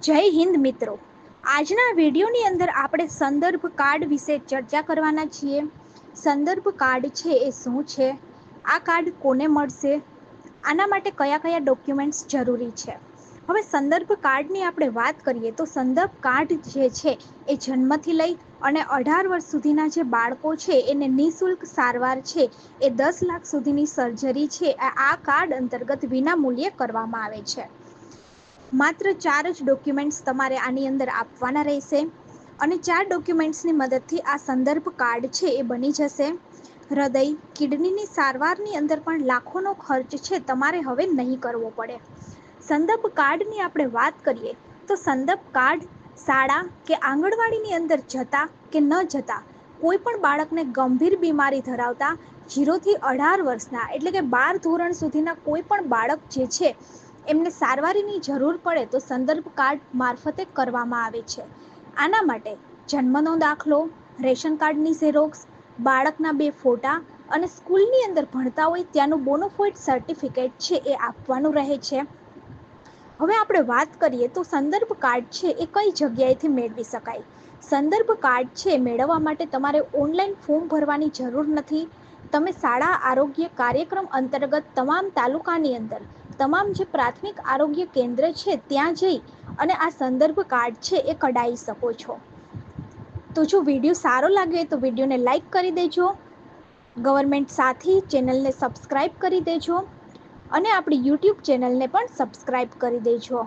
જય હિન્દ મિત્રો, આજના વિડીયોની અંદર આપણે સંદર્ભ કાર્ડ વિશે ચર્ચા કરવાના છીએ. સંદર્ભ કાર્ડ છે એ શું છે? આ કાર્ડ કોને મળશે? આના માટે કયા કયા ડોક્યુમેન્ટ્સ જરૂરી છે? હવે સંદર્ભ કાર્ડની આપણે વાત કરીએ તો સંદર્ભ કાર્ડ જે છે એ જન્મથી લઈ અને 18 વર્ષ સુધીના જે બાળકો છે એને નિઃશુલ્ક સારવાર છે એ 10 લાખ સુધીની સર્જરી છે આ કાર્ડ અંતર્ગત વિના મૂલ્યે કરવામાં આવે છે. માત્ર 4 જ ડોક્યુમેન્ટ્સ તમારે આની અંદર આપવાના રહેશે અને 4 ડોક્યુમેન્ટ્સની મદદથી આ સંદર્ભ કાર્ડ છે એ બની જશે. હૃદય, કિડનીની સારવારની અંદર પણ લાખોનો ખર્ચ છે તમારે હવે નહીં કરવો પડે. સંદર્ભ કાર્ડની આપણે વાત કરીએ તો સંદર્ભ કાર્ડ શાળા કે આંગણવાડીની અંદર જતા કે ન જતા કોઈ પણ બાળકને ગંભીર બીમારી ધરાવતા 0 થી 18 વર્ષના એટલે કે 12 ધોરણ સુધીના કોઈ પણ બાળક જે છે એમને સારવારની જરૂર પડે તો સંદર્ભ કાર્ડ મારફતે કરવામાં આવે છે. આના માટે જન્મનો દાખલો, રેશન કાર્ડની ઝેરોક્સ, બાળકના 2 ફોટા અને સ્કૂલની અંદર ભણતા હોય ત્યાંનું બોનોફાઇડ સર્ટિફિકેટ છે એ આપવાનું રહે છે. હવે આપણે વાત કરીએ તો સંદર્ભ કાર્ડ છે એ કઈ જગ્યાએથી મેળવી શકાય. સંદર્ભ કાર્ડ છે મેળવવા માટે તમારે ઓનલાઈન ફોર્મ ભરવાની જરૂર નથી. તમે શાળા આરોગ્ય કાર્યક્રમ અંતર્ગત તમામ તાલુકાની અંદર તમામ જે પ્રાથમિક આરોગ્ય કેન્દ્ર છે ત્યાં જઈ અને આ સંદર્ભ કાર્ડ છે એ કઢાઈ શકો છો. તો જો વિડીયો સારો લાગે તો વિડીયોને લાઈક કરી દેજો, ગવર્મેન્ટ સાથી ચેનલને સબસ્ક્રાઈબ કરી દેજો અને આપણી યુટ્યુબ ચેનલને પણ સબસ્ક્રાઈબ કરી દેજો.